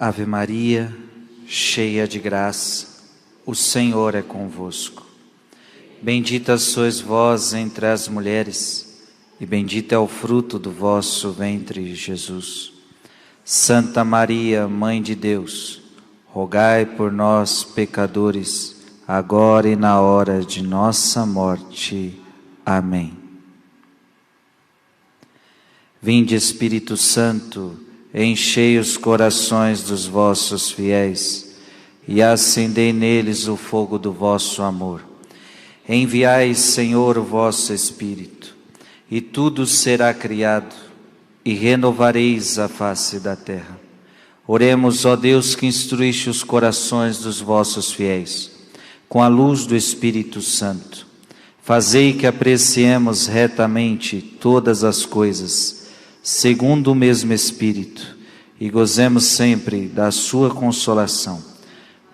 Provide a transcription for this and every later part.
Ave Maria, cheia de graça, o Senhor é convosco. Bendita sois vós entre as mulheres, e bendito é o fruto do vosso ventre, Jesus. Santa Maria, Mãe de Deus, rogai por nós, pecadores, agora e na hora de nossa morte. Amém. Vinde, Espírito Santo, enchei os corações dos vossos fiéis e acendei neles o fogo do vosso amor. Enviai, Senhor, o vosso Espírito, e tudo será criado, e renovareis a face da terra. Oremos, ó Deus, que instruíste os corações dos vossos fiéis, com a luz do Espírito Santo. Fazei que apreciemos retamente todas as coisas, segundo o mesmo Espírito, e gozemos sempre da sua consolação.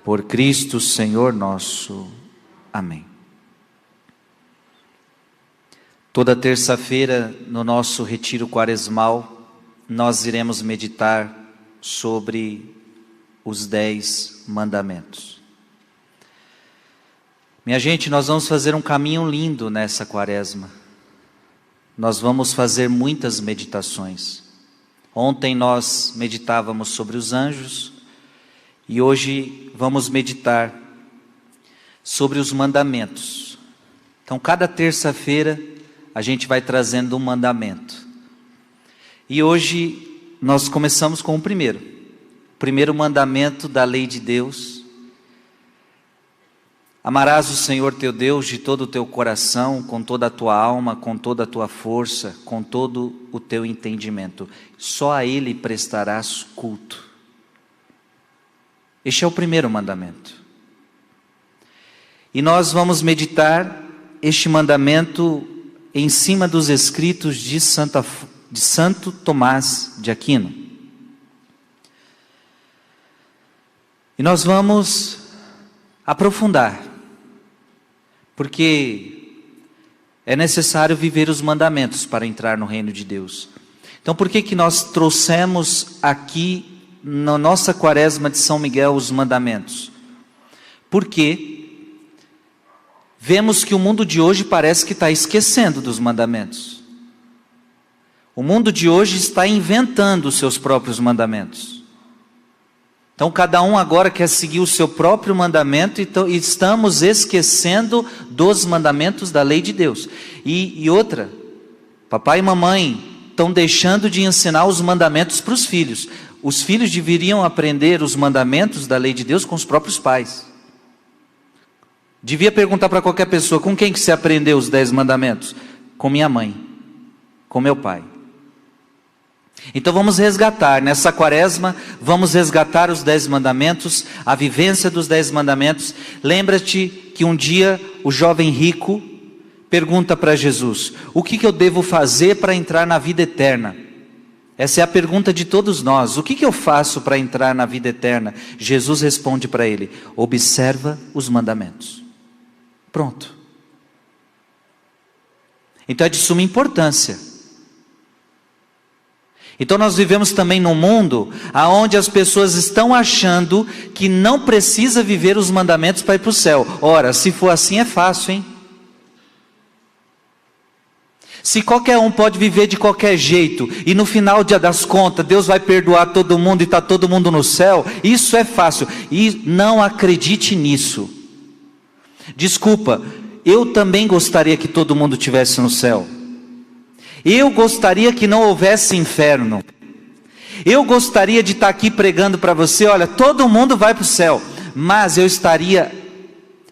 Por Cristo Senhor nosso. Amém. Toda terça-feira, no nosso retiro quaresmal, nós iremos meditar sobre os 10 mandamentos. Minha gente, nós vamos fazer um caminho lindo nessa quaresma. Nós vamos fazer muitas meditações. Ontem nós meditávamos sobre os anjos e hoje vamos meditar sobre os mandamentos. Então, cada terça-feira a gente vai trazendo um mandamento. E hoje nós começamos com o primeiro mandamento da lei de Deus. Amarás o Senhor teu Deus de todo o teu coração, com toda a tua alma, com toda a tua força, com todo o teu entendimento. Só a Ele prestarás culto. Este é o primeiro mandamento. E nós vamos meditar este mandamento em cima dos escritos de Santo Tomás de Aquino. E nós vamos aprofundar, porque é necessário viver os mandamentos para entrar no reino de Deus. Então, por que nós trouxemos aqui, na nossa quaresma de São Miguel, os mandamentos? Porque vemos que o mundo de hoje parece que está esquecendo dos mandamentos. O mundo de hoje está inventando os seus próprios mandamentos. Então cada um agora quer seguir o seu próprio mandamento, então estamos esquecendo dos mandamentos da lei de Deus. E outra, papai e mamãe estão deixando de ensinar os mandamentos para os filhos. Os filhos deveriam aprender os mandamentos da lei de Deus com os próprios pais. Devia perguntar para qualquer pessoa, com quem que você aprendeu os 10 mandamentos? Com minha mãe, com meu pai. Então vamos resgatar, nessa quaresma, vamos resgatar os 10 mandamentos, a vivência dos 10 mandamentos. Lembra-te que um dia o jovem rico pergunta para Jesus, o que eu devo fazer para entrar na vida eterna? Essa é a pergunta de todos nós, o que eu faço para entrar na vida eterna? Jesus responde para ele, observa os mandamentos. Pronto. Então é de suma importância. Então nós vivemos também num mundo onde as pessoas estão achando que não precisa viver os mandamentos para ir para o céu. Ora, se for assim é fácil, hein? Se qualquer um pode viver de qualquer jeito e no final das contas Deus vai perdoar todo mundo e está todo mundo no céu, isso é fácil. E não acredite nisso. Desculpa, eu também gostaria que todo mundo estivesse no céu. Eu gostaria que não houvesse inferno. Eu gostaria de estar aqui pregando para você, olha, todo mundo vai para o céu. Mas eu estaria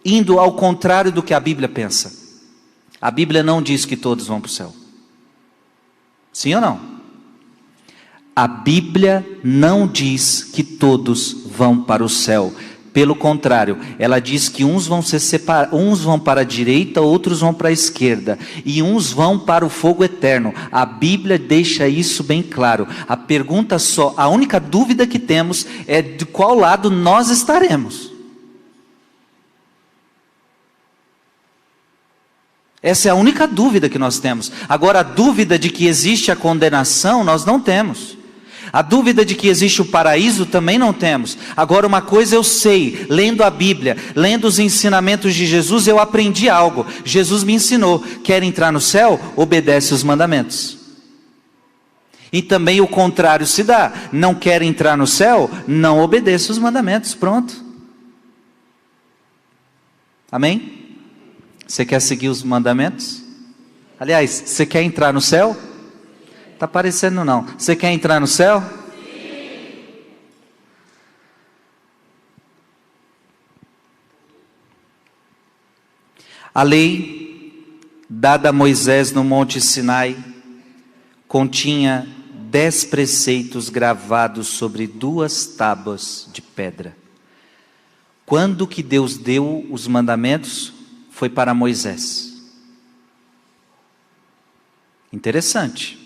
indo ao contrário do que a Bíblia pensa. A Bíblia não diz que todos vão para o céu. Sim ou não? A Bíblia não diz que todos vão para o céu. Pelo contrário, ela diz que uns vão se separar, uns vão para a direita, outros vão para a esquerda, e uns vão para o fogo eterno. A Bíblia deixa isso bem claro. A pergunta a única dúvida que temos é de qual lado nós estaremos. Essa é a única dúvida que nós temos. Agora, a dúvida de que existe a condenação, nós não temos. A dúvida de que existe o paraíso também não temos. Agora, uma coisa eu sei, lendo a Bíblia, lendo os ensinamentos de Jesus, eu aprendi algo. Jesus me ensinou: quer entrar no céu? Obedece os mandamentos. E também o contrário se dá: não quer entrar no céu? Não obedeça os mandamentos. Pronto. Amém? Você quer seguir os mandamentos? Aliás, você quer entrar no céu? Está parecendo não. Você quer entrar no céu? Sim. A lei dada a Moisés no Monte Sinai continha 10 preceitos gravados sobre 2 tábuas de pedra. Quando que Deus deu os mandamentos? Foi para Moisés. Interessante.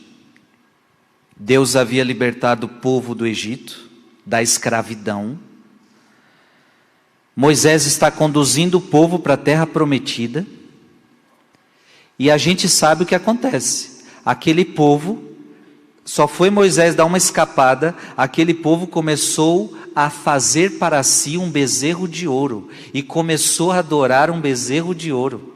Deus havia libertado o povo do Egito, da escravidão. Moisés está conduzindo o povo para a terra prometida. E a gente sabe o que acontece. Aquele povo, só foi Moisés dar uma escapada, aquele povo começou a fazer para si um bezerro de ouro. E começou a adorar um bezerro de ouro.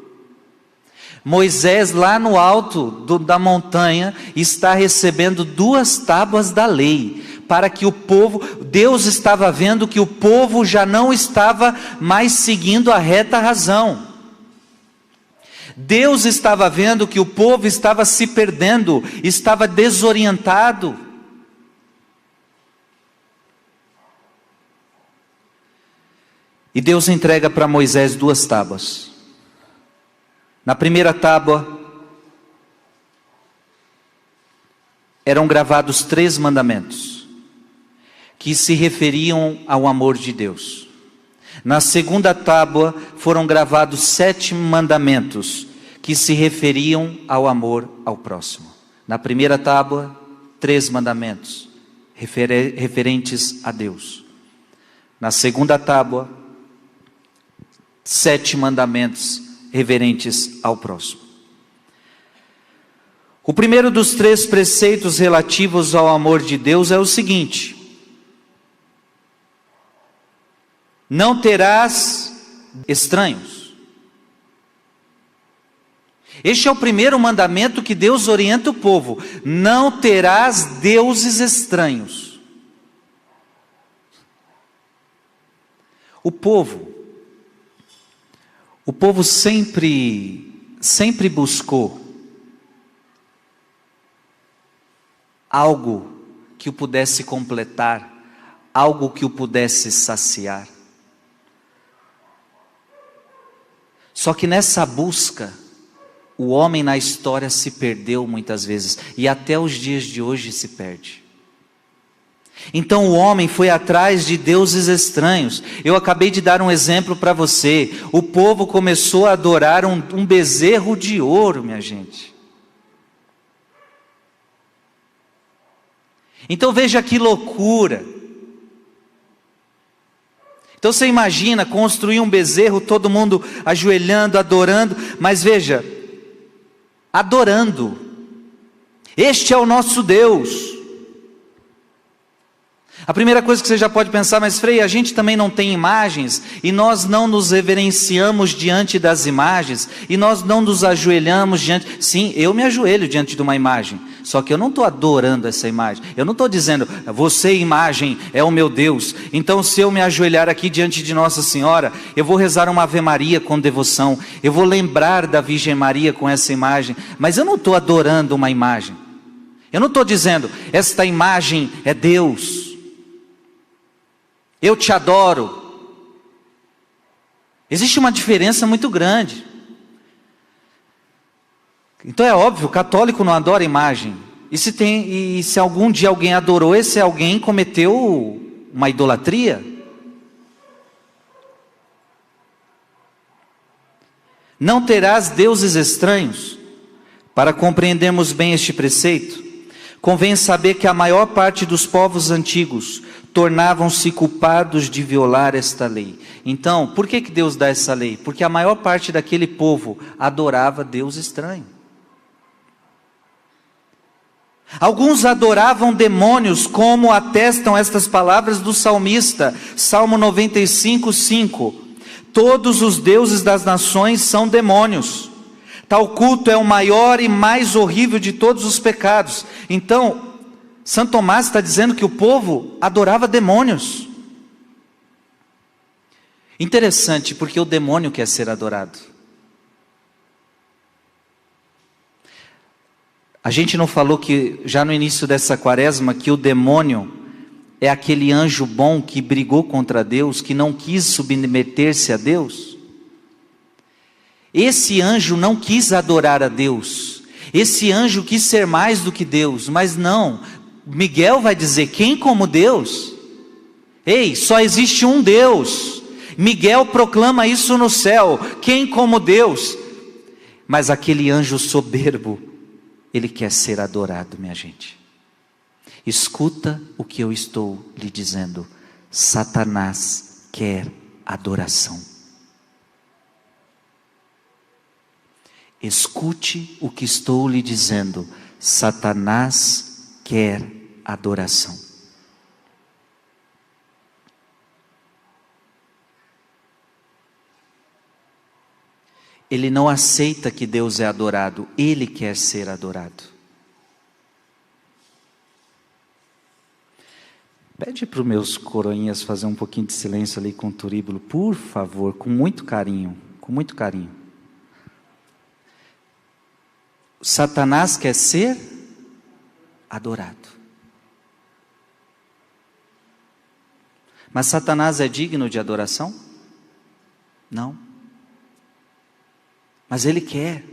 Moisés, lá no alto da montanha, está recebendo 2 tábuas da lei, para que o povo, Deus estava vendo que o povo já não estava mais seguindo a reta razão. Deus estava vendo que o povo estava se perdendo, estava desorientado. E Deus entrega para Moisés 2 tábuas. Na primeira tábua, eram gravados 3 mandamentos, que se referiam ao amor de Deus. Na segunda tábua, foram gravados 7 mandamentos, que se referiam ao amor ao próximo. Na primeira tábua, 3 mandamentos, referentes a Deus. Na segunda tábua, 7 mandamentos, referentes ao próximo. O primeiro dos 3 preceitos relativos ao amor de Deus é o seguinte: não terás estranhos. Este é o primeiro mandamento que Deus orienta o povo: não terás deuses estranhos. O povo sempre buscou algo que o pudesse completar, algo que o pudesse saciar. Só que nessa busca, o homem na história se perdeu muitas vezes, e até os dias de hoje se perde. Então o homem foi atrás de deuses estranhos. Eu acabei de dar um exemplo para você. O povo começou a adorar um bezerro de ouro, minha gente. Então veja que loucura. Então você imagina construir um bezerro, todo mundo ajoelhando, adorando, mas veja, adorando. Este é o nosso Deus. A primeira coisa que você já pode pensar: mas Frei, a gente também não tem imagens, e nós não nos reverenciamos diante das imagens, e nós não nos ajoelhamos diante... Sim, eu me ajoelho diante de uma imagem, só que eu não estou adorando essa imagem. Eu não estou dizendo: você, imagem, é o meu Deus, então se eu me ajoelhar aqui diante de Nossa Senhora, eu vou rezar uma Ave Maria com devoção, eu vou lembrar da Virgem Maria com essa imagem, mas eu não estou adorando uma imagem. Eu não estou dizendo: esta imagem é Deus, eu te adoro. Existe uma diferença muito grande. Então é óbvio, o católico não adora imagem. E se algum dia alguém adorou, esse alguém cometeu uma idolatria. Não terás deuses estranhos. Para compreendermos bem este preceito, convém saber que a maior parte dos povos antigos tornavam-se culpados de violar esta lei. Então, por que Deus dá essa lei? Porque a maior parte daquele povo adorava Deus estranho. Alguns adoravam demônios, como atestam estas palavras do salmista, Salmo 95:5. Todos os deuses das nações são demônios. Tal culto é o maior e mais horrível de todos os pecados. Então, Santo Tomás está dizendo que o povo adorava demônios. Interessante, porque o demônio quer ser adorado. A gente não falou que, já no início dessa quaresma, que o demônio é aquele anjo bom que brigou contra Deus, que não quis submeter-se a Deus? Esse anjo não quis adorar a Deus. Esse anjo quis ser mais do que Deus, mas não. Miguel vai dizer, quem como Deus? Ei, só existe um Deus. Miguel proclama isso no céu, quem como Deus? Mas aquele anjo soberbo, ele quer ser adorado, minha gente. Escuta o que eu estou lhe dizendo. Satanás quer adoração. Escute o que estou lhe dizendo. Satanás quer adoração. Ele não aceita que Deus é adorado, ele quer ser adorado. Pede para os meus coroinhas fazer um pouquinho de silêncio ali com o turíbulo, por favor, com muito carinho, com muito carinho. Satanás quer ser adorado. Mas Satanás é digno de adoração? Não. Mas ele quer.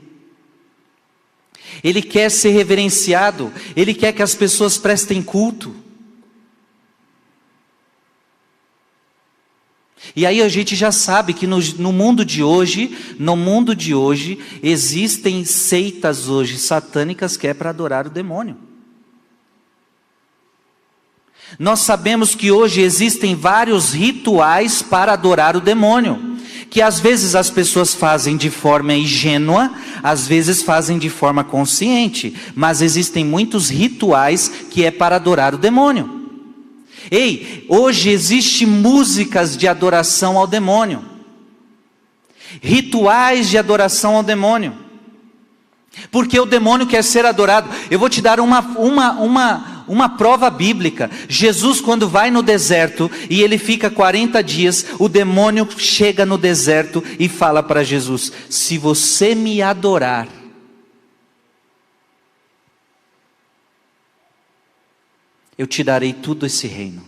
Ele quer ser reverenciado. Ele quer que as pessoas prestem culto. E aí a gente já sabe que no mundo de hoje, existem seitas hoje satânicas que é para adorar o demônio. Nós sabemos que hoje existem vários rituais para adorar o demônio, que às vezes as pessoas fazem de forma ingênua, às vezes fazem de forma consciente, mas existem muitos rituais que é para adorar o demônio. Ei, hoje existe músicas de adoração ao demônio, rituais de adoração ao demônio, porque o demônio quer ser adorado. Eu vou te dar uma prova bíblica. Jesus, quando vai no deserto e ele fica 40 dias, o demônio chega no deserto e fala para Jesus: se você me adorar, eu te darei tudo esse reino.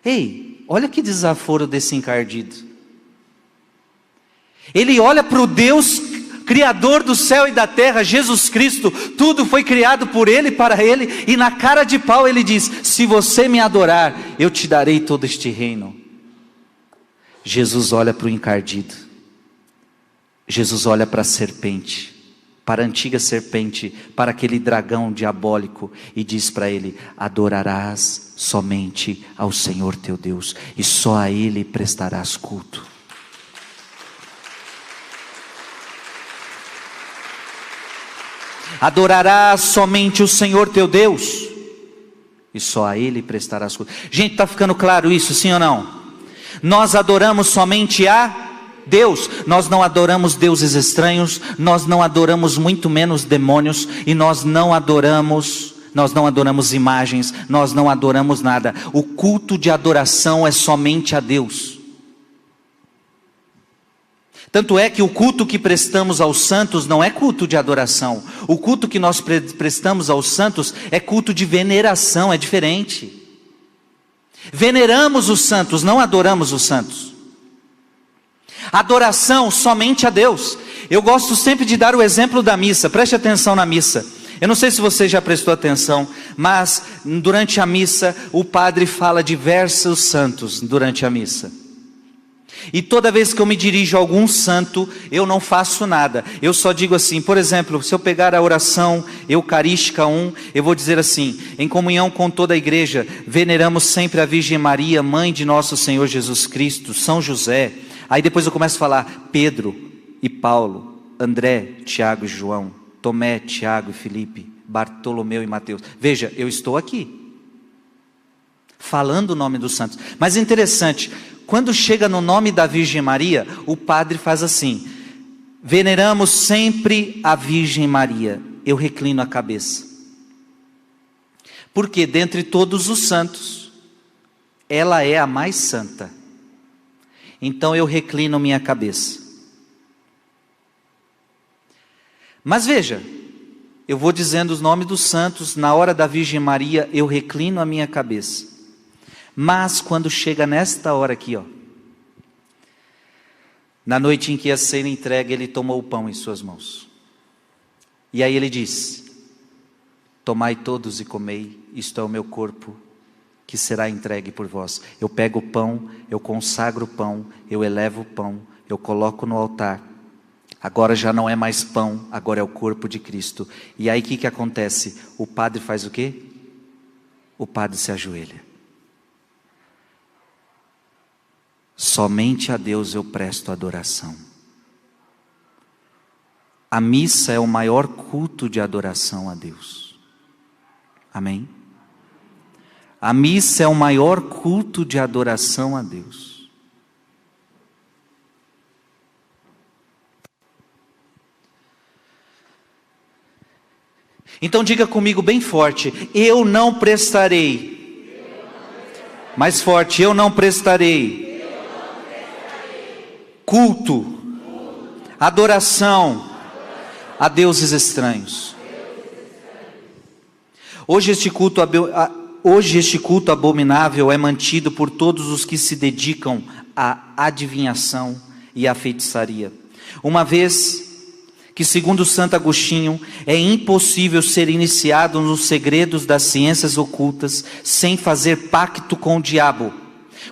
Ei, olha que desaforo desse encardido. Ele olha para o Deus Criador do céu e da terra, Jesus Cristo, tudo foi criado por Ele, para Ele, e na cara de pau Ele diz: se você me adorar, eu te darei todo este reino. Jesus olha para o encardido, Jesus olha para a serpente, para a antiga serpente, para aquele dragão diabólico, e diz para ele: adorarás somente ao Senhor teu Deus, e só a Ele prestarás culto. Adorarás somente o Senhor teu Deus, e só a Ele prestarás culto. Gente, está ficando claro isso, sim ou não? Nós adoramos somente a Deus, nós não adoramos deuses estranhos, nós não adoramos muito menos demônios, e nós não adoramos imagens, nós não adoramos nada. O culto de adoração é somente a Deus. Tanto é que o culto que prestamos aos santos não é culto de adoração. O culto que nós prestamos aos santos é culto de veneração, é diferente. Veneramos os santos, não adoramos os santos. Adoração somente a Deus. Eu gosto sempre de dar o exemplo da missa, preste atenção na missa. Eu não sei se você já prestou atenção, mas durante a missa o padre fala diversos santos durante a missa. E toda vez que eu me dirijo a algum santo, eu não faço nada. Eu só digo assim, por exemplo, se eu pegar a oração Eucarística 1, eu vou dizer assim: em comunhão com toda a igreja, veneramos sempre a Virgem Maria, mãe de nosso Senhor Jesus Cristo, São José. Aí depois eu começo a falar Pedro e Paulo, André, Tiago e João, Tomé, Tiago e Filipe, Bartolomeu e Mateus. Veja, eu estou aqui, falando o nome dos santos. Mas é interessante, quando chega no nome da Virgem Maria, o padre faz assim: veneramos sempre a Virgem Maria. Eu reclino a cabeça. Porque dentre todos os santos, ela é a mais santa. Então eu reclino minha cabeça. Mas veja, eu vou dizendo os nomes dos santos, na hora da Virgem Maria, eu reclino a minha cabeça. Mas quando chega nesta hora aqui, ó, na noite em que ia ser entregue, ele tomou o pão em suas mãos. E aí ele diz: tomai todos e comei, isto é o meu corpo, que será entregue por vós. Eu pego o pão, eu consagro o pão, eu elevo o pão, eu coloco no altar. Agora já não é mais pão, agora é o corpo de Cristo. E aí o que acontece? O padre faz o quê? O padre se ajoelha. Somente a Deus eu presto adoração. A missa é o maior culto de adoração a Deus. Amém? A missa é o maior culto de adoração a Deus. Então diga comigo bem forte: eu não prestarei. Mais forte: eu não prestarei. Culto, adoração a deuses estranhos. Hoje este culto abominável é mantido por todos os que se dedicam à adivinhação e à feitiçaria. Uma vez que, segundo Santo Agostinho, é impossível ser iniciado nos segredos das ciências ocultas sem fazer pacto com o diabo.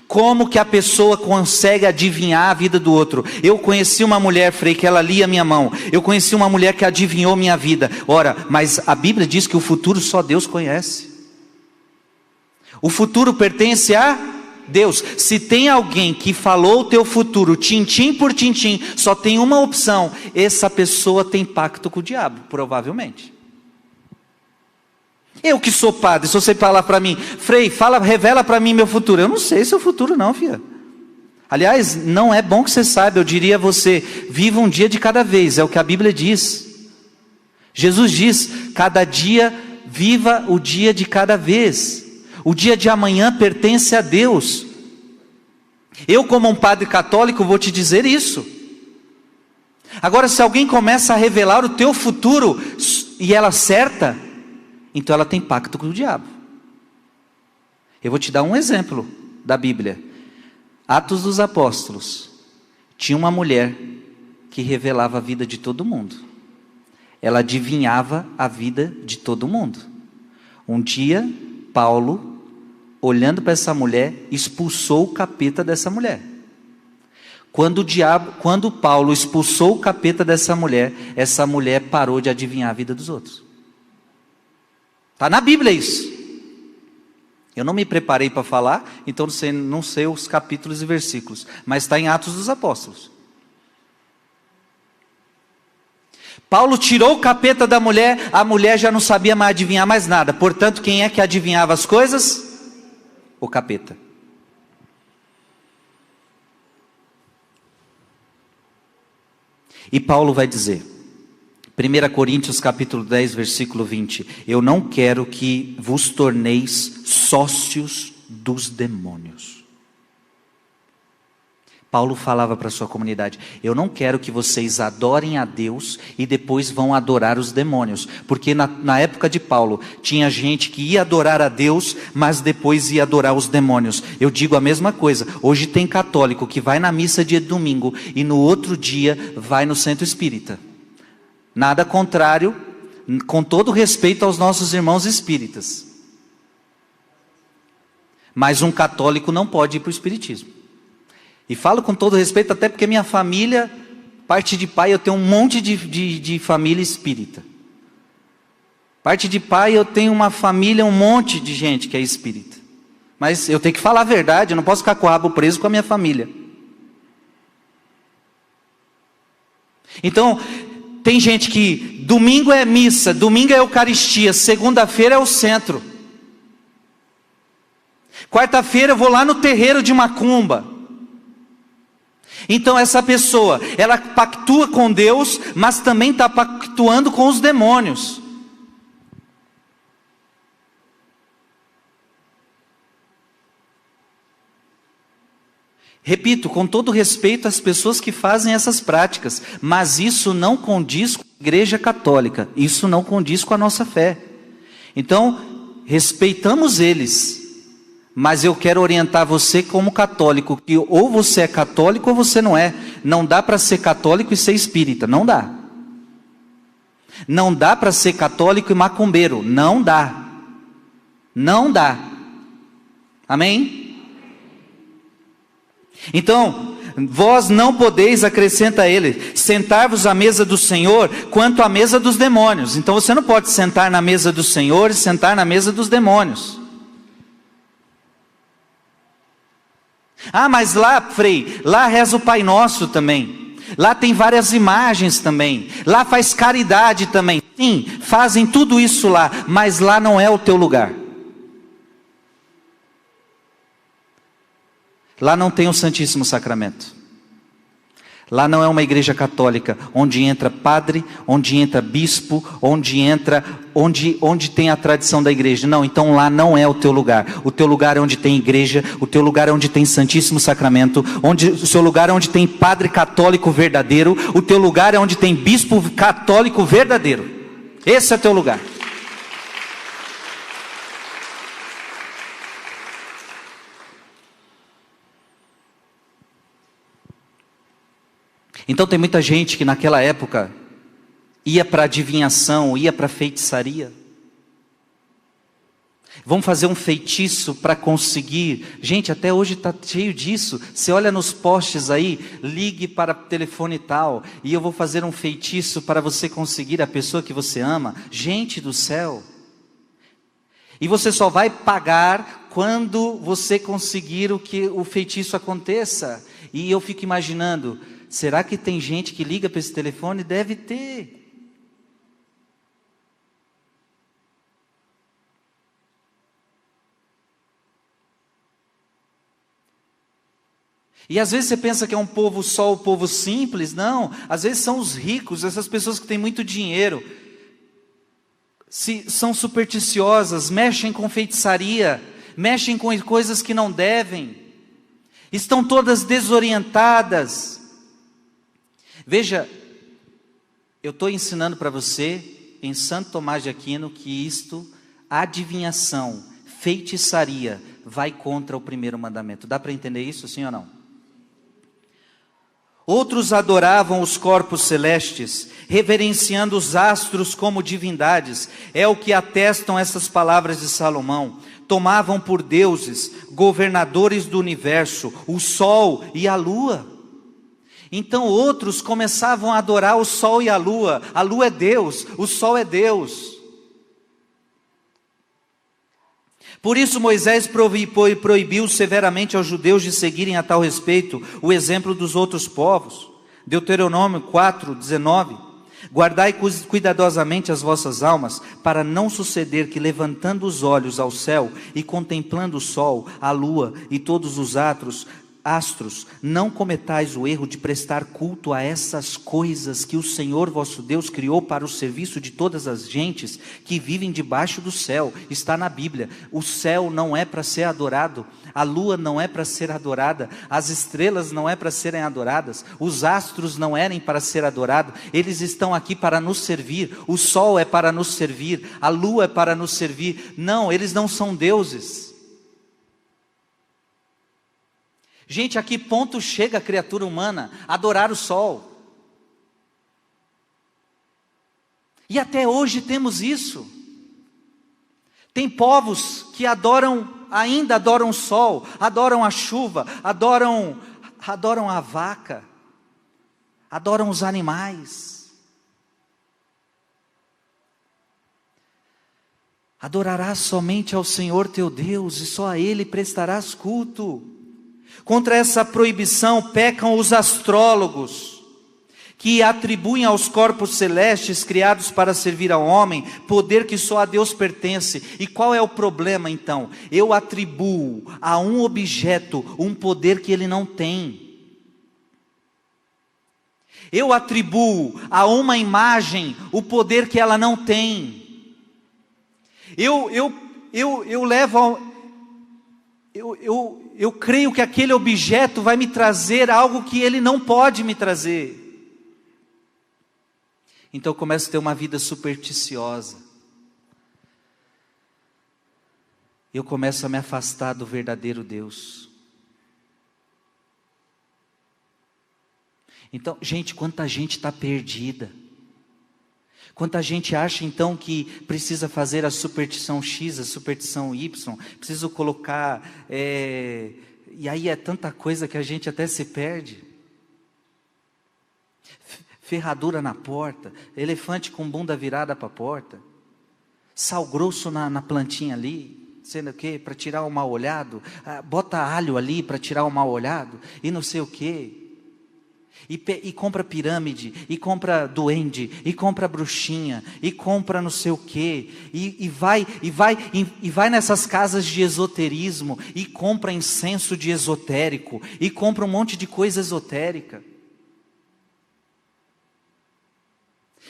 Como que a pessoa consegue adivinhar a vida do outro? Eu conheci uma mulher, Frei, que ela lia minha mão. Eu conheci uma mulher que adivinhou minha vida. Ora, mas a Bíblia diz que o futuro só Deus conhece. O futuro pertence a Deus. Se tem alguém que falou o teu futuro, tintim por tintim, só tem uma opção: essa pessoa tem pacto com o diabo, provavelmente. Eu que sou padre, se você falar para mim: Frei, revela para mim meu futuro. Eu não sei seu futuro não, filha. Aliás, não é bom que você saiba. Eu diria a você: viva um dia de cada vez. É o que a Bíblia diz. Jesus diz: cada dia viva o dia de cada vez. O dia de amanhã pertence a Deus. Eu, como um padre católico, vou te dizer isso. Agora, se alguém começa a revelar o teu futuro e ela acerta, então ela tem pacto com o diabo. Eu vou te dar um exemplo da Bíblia. Atos dos Apóstolos. Tinha uma mulher que revelava a vida de todo mundo. Ela adivinhava a vida de todo mundo. Um dia, Paulo, olhando para essa mulher, expulsou o capeta dessa mulher. Quando Paulo expulsou o capeta dessa mulher, essa mulher parou de adivinhar a vida dos outros. Está na Bíblia isso. Eu não me preparei para falar, então não sei os capítulos e versículos, mas está em Atos dos Apóstolos. Paulo tirou o capeta da mulher, a mulher já não sabia mais adivinhar mais nada. Portanto, quem é que adivinhava as coisas? O capeta. E Paulo vai dizer, 1 Coríntios capítulo 10, versículo 20: eu não quero que vos torneis sócios dos demônios. Paulo falava para a sua comunidade: eu não quero que vocês adorem a Deus e depois vão adorar os demônios. Porque na época de Paulo, tinha gente que ia adorar a Deus, mas depois ia adorar os demônios. Eu digo a mesma coisa. Hoje tem católico que vai na missa dia de domingo e no outro dia vai no centro espírita. Nada contrário, com todo respeito aos nossos irmãos espíritas. Mas um católico não pode ir para o espiritismo. E falo com todo respeito, até porque minha família, parte de pai, eu tenho um monte de família espírita. Parte de pai, eu tenho uma família, um monte de gente que é espírita. Mas eu tenho que falar a verdade, eu não posso ficar com o rabo preso com a minha família. Então, Tem gente que domingo é missa, domingo é Eucaristia, segunda-feira é o centro. Quarta-feira eu vou lá no terreiro de macumba. Então essa pessoa, ela pactua com Deus, mas também está pactuando com os demônios. Repito, com todo respeito às pessoas que fazem essas práticas, mas isso não condiz com a Igreja Católica, isso não condiz com a nossa fé. Então, respeitamos eles, mas eu quero orientar você como católico, que ou você é católico ou você não é. Não dá para ser católico e ser espírita, não dá. Não dá para ser católico e macumbeiro, não dá. Não dá. Amém? Então, vós não podeis, acrescenta a ele, sentar-vos à mesa do Senhor, quanto à mesa dos demônios. Então você não pode sentar na mesa do Senhor e sentar na mesa dos demônios. Ah, mas lá, Frei, lá reza o Pai Nosso também. Lá tem várias imagens também. Lá faz caridade também. Sim, fazem tudo isso lá, mas lá não é o teu lugar. Lá não tem o Santíssimo Sacramento. Lá não é uma igreja católica, onde entra padre, onde entra bispo, onde tem a tradição da igreja. Não, então lá não é o teu lugar. O teu lugar é onde tem igreja, o teu lugar é onde tem Santíssimo Sacramento, o seu lugar é onde tem padre católico verdadeiro, o teu lugar é onde tem bispo católico verdadeiro. Esse é o teu lugar. Então tem muita gente que naquela época ia para adivinhação, ia para feitiçaria. Vamos fazer um feitiço para conseguir. Gente, até hoje está cheio disso. Você olha nos postes aí, ligue para telefone tal, e eu vou fazer um feitiço para você conseguir a pessoa que você ama. Gente do céu. E você só vai pagar quando você conseguir que o feitiço aconteça. E eu fico imaginando, será que tem gente que liga para esse telefone? Deve ter. E às vezes você pensa que é um povo só, o povo simples. Não, às vezes são os ricos, essas pessoas que têm muito dinheiro. São supersticiosas, mexem com feitiçaria, mexem com coisas que não devem. Estão todas desorientadas. Veja, eu estou ensinando para você, em Santo Tomás de Aquino, que adivinhação, feitiçaria, vai contra o primeiro mandamento. Dá para entender isso, sim ou não? Outros adoravam os corpos celestes, reverenciando os astros como divindades. É o que atestam essas palavras de Salomão. Tomavam por deuses, governadores do universo, o sol e a lua. Então outros começavam a adorar o sol e a lua é Deus, o sol é Deus. Por isso Moisés proibiu severamente aos judeus de seguirem a tal respeito o exemplo dos outros povos. Deuteronômio 4:19. Guardai cuidadosamente as vossas almas, para não suceder que levantando os olhos ao céu e contemplando o sol, a lua e todos os astros, não cometais o erro de prestar culto a essas coisas que o Senhor vosso Deus criou para o serviço de todas as gentes que vivem debaixo do céu. Está na Bíblia. O céu não é para ser adorado, a lua não é para ser adorada, as estrelas não é para serem adoradas, os astros não eram para ser adorados. Eles estão aqui para nos servir. O sol é para nos servir, a lua é para nos servir. Não, eles não são deuses. Gente, a que ponto chega a criatura humana a adorar o sol? E até hoje temos isso. Tem povos que ainda adoram o sol, adoram a chuva, adoram a vaca, adoram os animais. Adorarás somente ao Senhor teu Deus e só a Ele prestarás culto. Contra essa proibição pecam os astrólogos, que atribuem aos corpos celestes criados para servir ao homem, poder que só a Deus pertence. E qual é o problema então? Eu atribuo a um objeto um poder que ele não tem. Eu atribuo a uma imagem o poder que ela não tem. Eu creio que aquele objeto vai me trazer algo que ele não pode me trazer. Então eu começo a ter uma vida supersticiosa. Eu começo a me afastar do verdadeiro Deus. Então, gente, quanta gente está perdida. Quanta gente acha então que precisa fazer a superstição X, a superstição Y, preciso colocar, e aí é tanta coisa que a gente até se perde. Ferradura na porta, elefante com bunda virada para a porta, sal grosso na plantinha ali, sendo o quê? Para tirar o mal olhado, bota alho ali para tirar o mal olhado, e não sei o quê. E compra pirâmide, e compra duende, e compra bruxinha, e compra não sei o quê, e vai nessas casas de esoterismo, e compra incenso de esotérico, e compra um monte de coisa esotérica.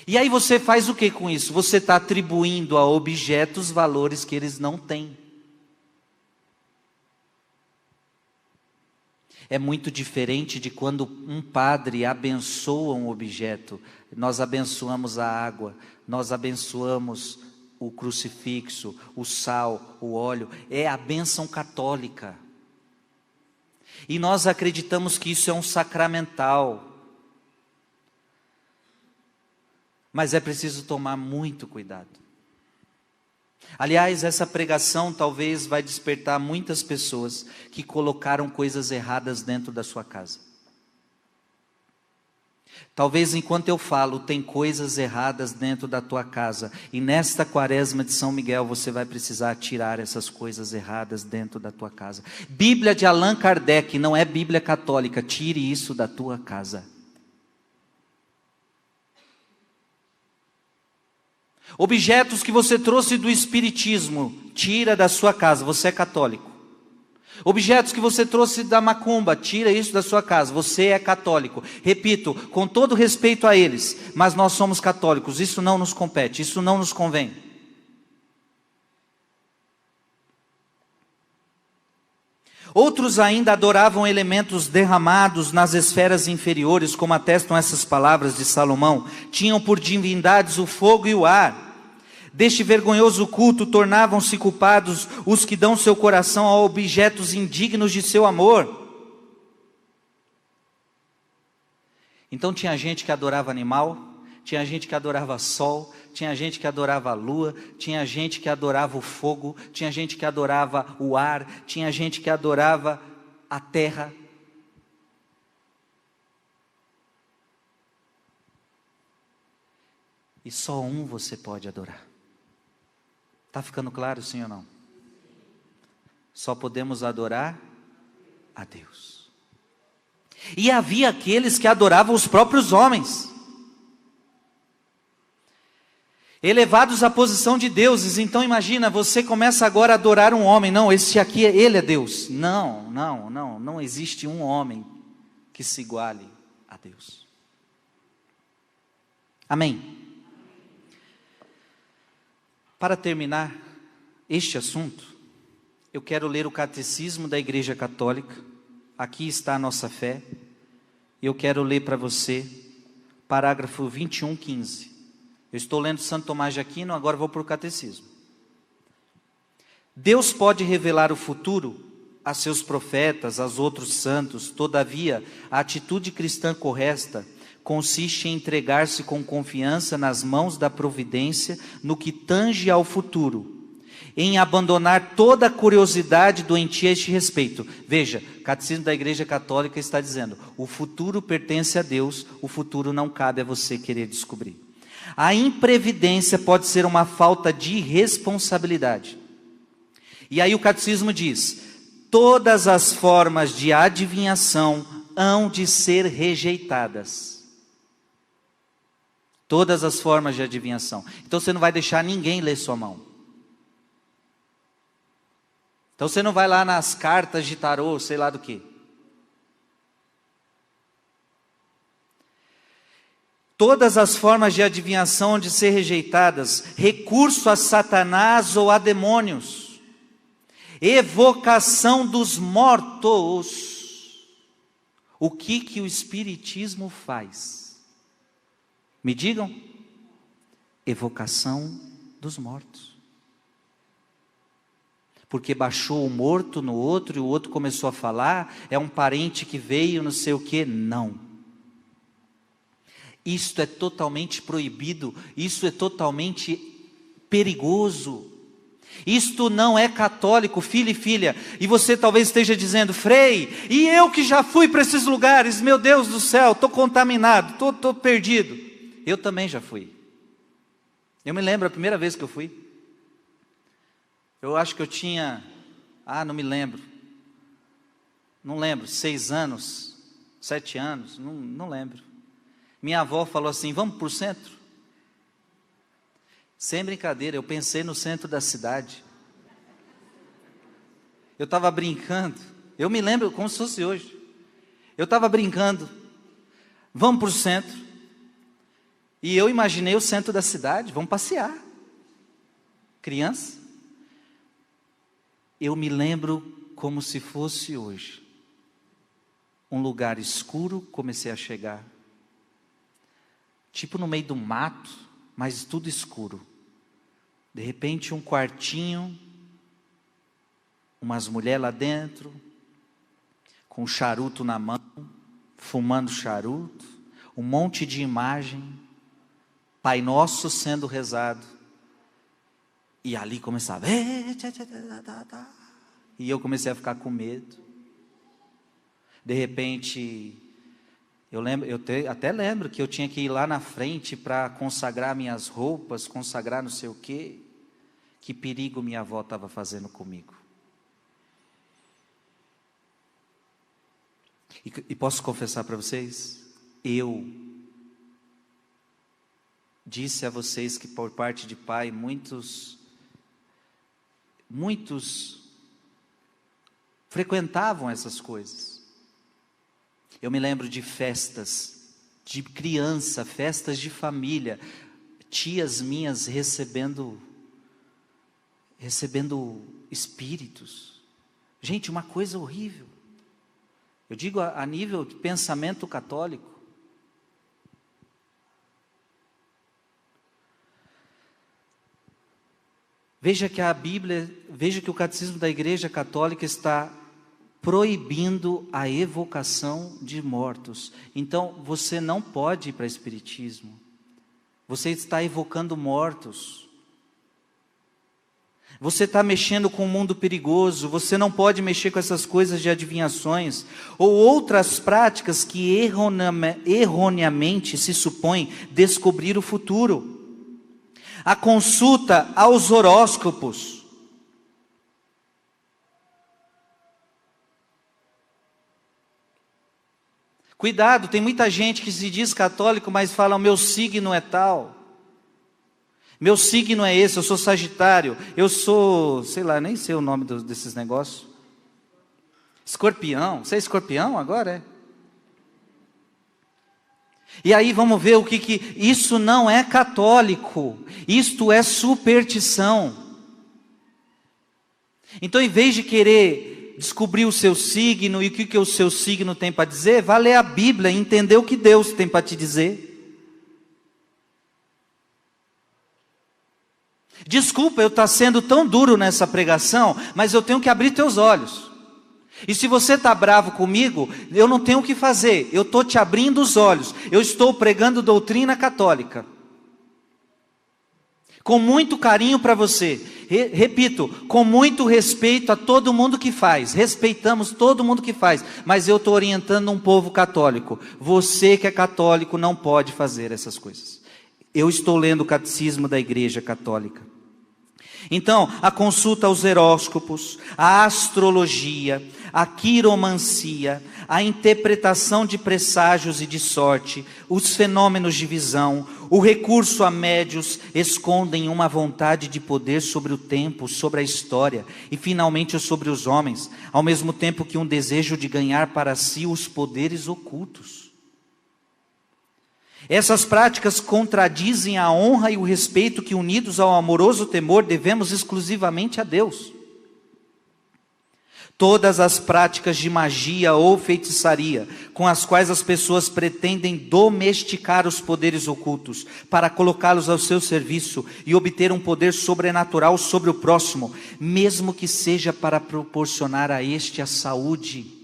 E aí você faz o que com isso? Você está atribuindo a objetos valores que eles não têm. É muito diferente de quando um padre abençoa um objeto. Nós abençoamos a água, nós abençoamos o crucifixo, o sal, o óleo. É a bênção católica. E nós acreditamos que isso é um sacramental. Mas é preciso tomar muito cuidado. Aliás, essa pregação talvez vai despertar muitas pessoas que colocaram coisas erradas dentro da sua casa. Talvez enquanto eu falo, tem coisas erradas dentro da tua casa. E nesta quaresma de São Miguel, você vai precisar tirar essas coisas erradas dentro da tua casa. Bíblia de Allan Kardec, não é Bíblia católica. Tire isso da tua casa. Objetos que você trouxe do espiritismo, tira da sua casa, você é católico. Objetos que você trouxe da macumba, tira isso da sua casa, você é católico. Repito, com todo respeito a eles, mas nós somos católicos, isso não nos compete, isso não nos convém. Outros ainda adoravam elementos derramados nas esferas inferiores, como atestam essas palavras de Salomão. Tinham por divindades o fogo e o ar. Deste vergonhoso culto tornavam-se culpados os que dão seu coração a objetos indignos de seu amor. Então tinha gente que adorava animal, tinha gente que adorava sol, tinha gente que adorava a lua, tinha gente que adorava o fogo, tinha gente que adorava o ar, tinha gente que adorava a terra. E só um você pode adorar. Está ficando claro, sim ou não? Só podemos adorar a Deus. E havia aqueles que adoravam os próprios homens, elevados à posição de deuses. Então imagina, você começa agora a adorar um homem. Não, esse aqui, ele é Deus. Não existe um homem que se iguale a Deus. Amém? Para terminar este assunto, eu quero ler o Catecismo da Igreja Católica. Aqui está a nossa fé. Eu quero ler para você, parágrafo 21:15. Eu estou lendo Santo Tomás de Aquino, agora vou para o Catecismo. Deus pode revelar o futuro a seus profetas, aos outros santos. Todavia, a atitude cristã correta consiste em entregar-se com confiança nas mãos da providência no que tange ao futuro, em abandonar toda a curiosidade doentia a este respeito. Veja, o Catecismo da Igreja Católica está dizendo: o futuro pertence a Deus, o futuro não cabe a você querer descobrir. A imprevidência pode ser uma falta de responsabilidade. E aí o Catecismo diz: todas as formas de adivinhação hão de ser rejeitadas. Todas as formas de adivinhação. Então você não vai deixar ninguém ler sua mão. Então você não vai lá nas cartas de tarô, sei lá do que. Todas as formas de adivinhação de ser rejeitadas, recurso a Satanás ou a demônios, evocação dos mortos. O que o Espiritismo faz? Me digam. Evocação dos mortos. Porque baixou o morto no outro e o outro começou a falar, é um parente que veio, não sei o que, não. Isto é totalmente proibido, isso é totalmente perigoso. Isto não é católico, filho e filha. E você talvez esteja dizendo, Frei, e eu que já fui para esses lugares, meu Deus do céu, estou contaminado, estou perdido. Eu também já fui. Eu me lembro a primeira vez que eu fui. Eu acho que eu tinha, não me lembro. Não lembro, 6 anos, 7 anos, não lembro. Minha avó falou assim, vamos para o centro? Sem brincadeira, eu pensei no centro da cidade. Eu estava brincando, eu me lembro como se fosse hoje. Eu estava brincando, vamos para o centro. E eu imaginei o centro da cidade, vamos passear. Criança. Eu me lembro como se fosse hoje. Um lugar escuro, comecei a chegar. Tipo no meio do mato, mas tudo escuro. De repente um quartinho, umas mulheres lá dentro, com charuto na mão, fumando charuto, um monte de imagem, Pai Nosso sendo rezado. E ali começava, e eu comecei a ficar com medo. De repente, até lembro que eu tinha que ir lá na frente para consagrar minhas roupas, consagrar não sei o quê. Que perigo minha avó estava fazendo comigo. E posso confessar para vocês, eu disse a vocês que por parte de pai, muitos frequentavam essas coisas. Eu me lembro de festas de criança, festas de família, tias minhas recebendo espíritos. Gente, uma coisa horrível. Eu digo a nível de pensamento católico. Veja que o Catecismo da Igreja Católica está proibindo a evocação de mortos. Então, você não pode ir para espiritismo. Você está evocando mortos. Você está mexendo com um mundo perigoso. Você não pode mexer com essas coisas de adivinhações ou outras práticas que erroneamente se supõe descobrir o futuro. A consulta aos horóscopos. Cuidado, tem muita gente que se diz católico, mas fala, o meu signo é tal. Meu signo é esse, eu sou Sagitário. Eu sou, sei lá, nem sei o nome desses negócios. Escorpião. Você é escorpião agora? É? E aí vamos ver o que isso não é católico, isto é superstição. Então, em vez de querer descobrir o seu signo e o que o seu signo tem para dizer, vá ler a Bíblia e entender o que Deus tem para te dizer. Desculpa eu estar sendo tão duro nessa pregação, mas eu tenho que abrir teus olhos. E se você está bravo comigo, eu não tenho o que fazer, eu estou te abrindo os olhos, eu estou pregando doutrina católica, com muito carinho para você, repito, com muito respeito a todo mundo que faz, respeitamos todo mundo que faz, mas eu estou orientando um povo católico, você que é católico não pode fazer essas coisas. Eu estou lendo o Catecismo da Igreja Católica. Então, a consulta aos horóscopos, a astrologia, a quiromancia, a interpretação de presságios e de sorte, os fenômenos de visão, o recurso a médios escondem uma vontade de poder sobre o tempo, sobre a história e finalmente sobre os homens, ao mesmo tempo que um desejo de ganhar para si os poderes ocultos. Essas práticas contradizem a honra e o respeito que, unidos ao amoroso temor, devemos exclusivamente a Deus. Todas as práticas de magia ou feitiçaria, com as quais as pessoas pretendem domesticar os poderes ocultos, para colocá-los ao seu serviço e obter um poder sobrenatural sobre o próximo, mesmo que seja para proporcionar a este a saúde,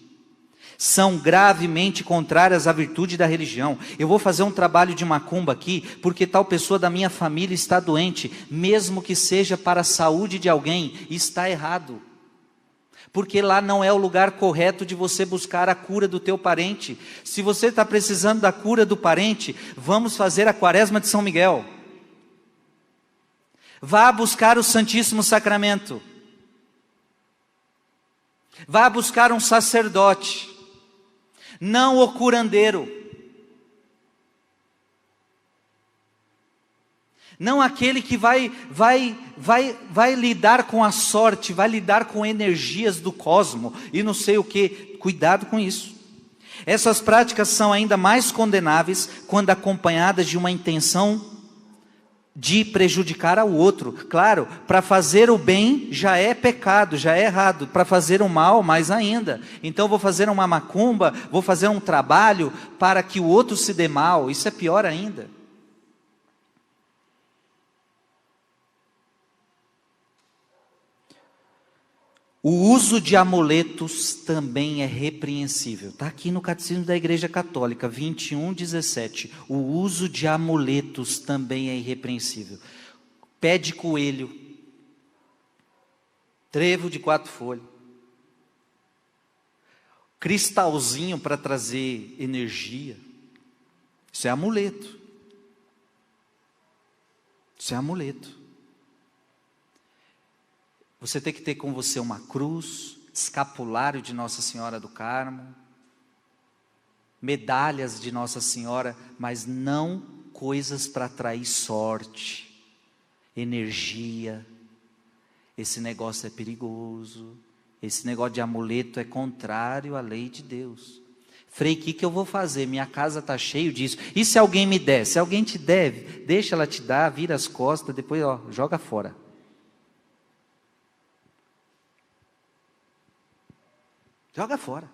são gravemente contrárias à virtude da religião. Eu vou fazer um trabalho de macumba aqui, porque tal pessoa da minha família está doente, mesmo que seja para a saúde de alguém, está errado. Porque lá não é o lugar correto de você buscar a cura do teu parente. Se você está precisando da cura do parente, vamos fazer a quaresma de São Miguel. Vá buscar o Santíssimo Sacramento. Vá buscar um sacerdote. Não o curandeiro. Não aquele que vai lidar com a sorte, vai lidar com energias do cosmo e não sei o que. Cuidado com isso. Essas práticas são ainda mais condenáveis quando acompanhadas de uma intenção de prejudicar ao outro. Claro, para fazer o bem já é pecado, já é errado. Para fazer o mal, mais ainda. Então vou fazer uma macumba, vou fazer um trabalho para que o outro se dê mal. Isso é pior ainda. O uso de amuletos também é repreensível. Está aqui no Catecismo da Igreja Católica, 21:17. O uso de amuletos também é irrepreensível. Pé de coelho, trevo de 4 folhas, cristalzinho para trazer energia. Isso é amuleto. Isso é amuleto. Você tem que ter com você uma cruz, escapulário de Nossa Senhora do Carmo, medalhas de Nossa Senhora, mas não coisas para atrair sorte, energia. Esse negócio é perigoso. Esse negócio de amuleto é contrário à lei de Deus. Frei, o que eu vou fazer? Minha casa está cheia disso. E se alguém me der? Se alguém te der, deixa ela te dar, vira as costas, depois joga fora. Joga fora.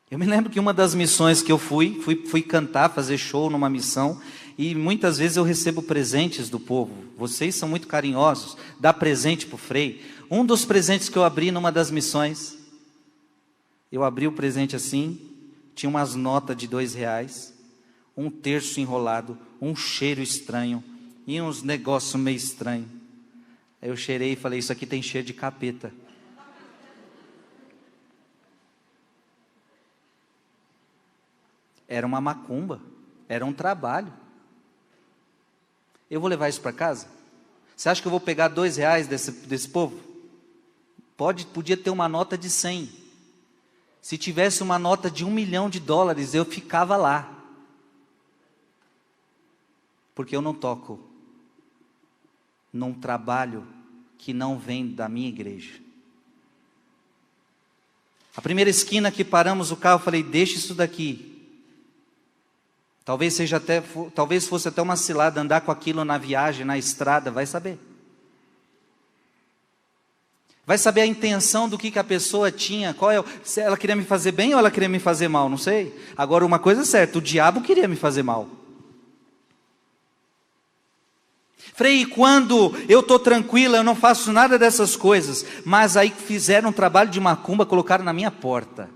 Eu me lembro que uma das missões que eu fui cantar, fazer show numa missão, e muitas vezes eu recebo presentes do povo. Vocês são muito carinhosos, dá presente para o Frei. Um dos presentes que eu abri numa das missões, eu abri o presente assim, tinha umas notas de R$2, um terço enrolado, um cheiro estranho, e uns negócios meio estranhos. Aí eu cheirei e falei, isso aqui tem cheiro de capeta. Era uma macumba, era um trabalho. Eu vou levar isso para casa? Você acha que eu vou pegar R$2 desse povo? Podia ter uma nota de 100. Se tivesse uma nota de $1 milhão, eu ficava lá. Porque eu não toco num trabalho que não vem da minha igreja. A primeira esquina que paramos o carro, eu falei, deixa isso daqui. Talvez fosse até uma cilada andar com aquilo na viagem, na estrada, vai saber. Vai saber a intenção do que a pessoa tinha, se ela queria me fazer bem ou ela queria me fazer mal, não sei. Agora uma coisa é certa, o diabo queria me fazer mal. Frei, quando eu estou tranquila, eu não faço nada dessas coisas, mas aí fizeram um trabalho de macumba, colocaram na minha porta.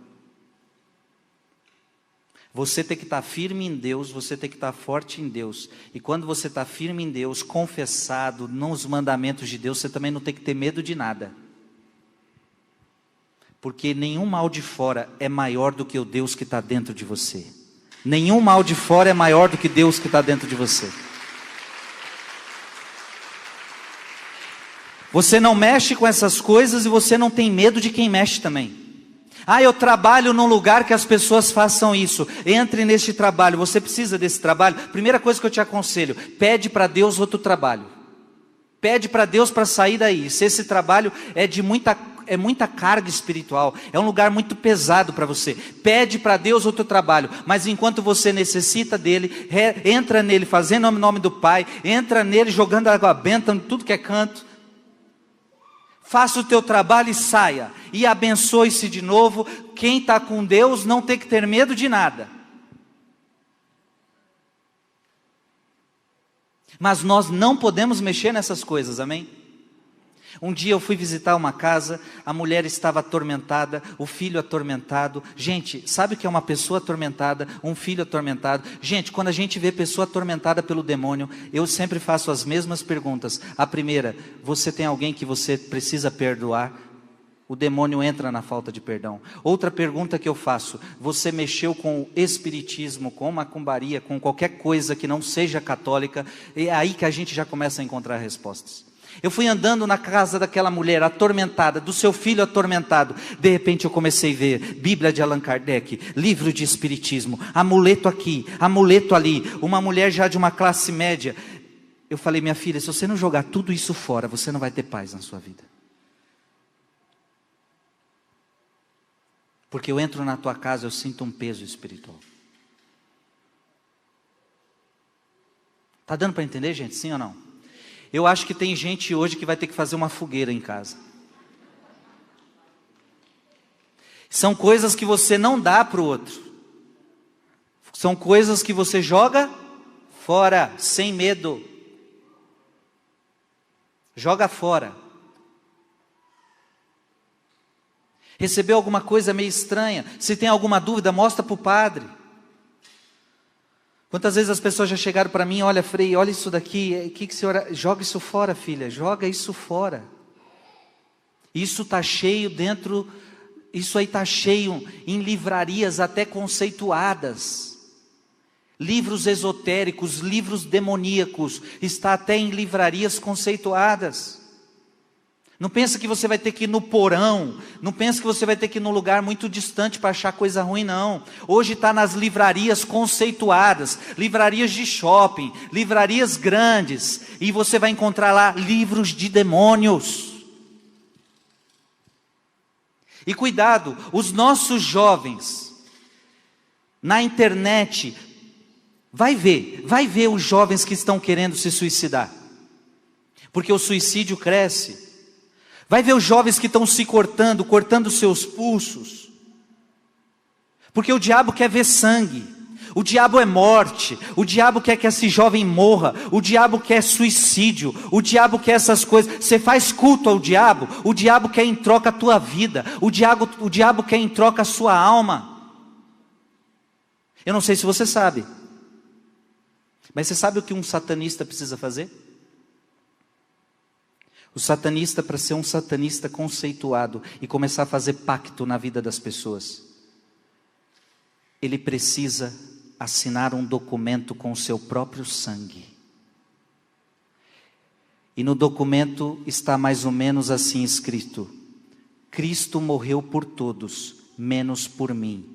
Você tem que estar firme em Deus, você tem que estar forte em Deus. E quando você está firme em Deus, confessado nos mandamentos de Deus, você também não tem que ter medo de nada. Porque nenhum mal de fora é maior do que o Deus que está dentro de você. Nenhum mal de fora é maior do que Deus que está dentro de você. Você não mexe com essas coisas e você não tem medo de quem mexe também. Ah, eu trabalho num lugar que as pessoas façam isso. Entre neste trabalho. Você precisa desse trabalho? Primeira coisa que eu te aconselho: pede para Deus outro trabalho. Pede para Deus para sair daí. Se esse trabalho é muita carga espiritual, é um lugar muito pesado para você, pede para Deus outro trabalho. Mas enquanto você necessita dele, entra nele fazendo o nome do Pai, entra nele jogando água benta em tudo que é canto. Faça o teu trabalho e saia, e abençoe-se de novo. Quem está com Deus não tem que ter medo de nada. Mas nós não podemos mexer nessas coisas, amém? Um dia eu fui visitar uma casa, a mulher estava atormentada, o filho atormentado. Gente, sabe o que é uma pessoa atormentada, um filho atormentado? Gente, quando a gente vê pessoa atormentada pelo demônio, eu sempre faço as mesmas perguntas. A primeira: você tem alguém que você precisa perdoar? O demônio entra na falta de perdão. Outra pergunta que eu faço: você mexeu com o espiritismo, com macumbaria, com qualquer coisa que não seja católica? É aí que a gente já começa a encontrar respostas. Eu fui andando na casa daquela mulher atormentada, do seu filho atormentado. De repente eu comecei a ver Bíblia de Allan Kardec, livro de espiritismo, amuleto aqui, amuleto ali. Uma mulher já de uma classe média. Eu falei: minha filha, se você não jogar tudo isso fora, você não vai ter paz na sua vida. Porque eu entro na tua casa, eu sinto um peso espiritual. Está dando para entender, gente? Sim ou não? Eu acho que tem gente hoje que vai ter que fazer uma fogueira em casa. São coisas que você não dá para o outro. São coisas que você joga fora, sem medo. Joga fora. Recebeu alguma coisa meio estranha? Se tem alguma dúvida, mostra para o padre. Quantas vezes as pessoas já chegaram para mim: olha, Frei, olha isso daqui, que senhora... Joga isso fora, filha, joga isso fora. Isso está cheio dentro, isso aí está cheio em livrarias até conceituadas. Livros esotéricos, livros demoníacos, está até em livrarias conceituadas. Não pensa que você vai ter que ir no porão, não pensa que você vai ter que ir num lugar muito distante para achar coisa ruim, não. Hoje está nas livrarias conceituadas, livrarias de shopping, livrarias grandes, e você vai encontrar lá livros de demônios. E cuidado, os nossos jovens, na internet, vai ver os jovens que estão querendo se suicidar, porque o suicídio cresce. Vai ver os jovens que estão se cortando seus pulsos. Porque o diabo quer ver sangue. O diabo é morte. O diabo quer que esse jovem morra. O diabo quer suicídio. O diabo quer essas coisas. Você faz culto ao diabo. O diabo quer em troca a tua vida. O diabo quer em troca a sua alma. Eu não sei se você sabe. Mas você sabe o que um satanista precisa fazer? O satanista, para ser um satanista conceituado e começar a fazer pacto na vida das pessoas, ele precisa assinar um documento com o seu próprio sangue. E no documento está mais ou menos assim escrito: Cristo morreu por todos, menos por mim.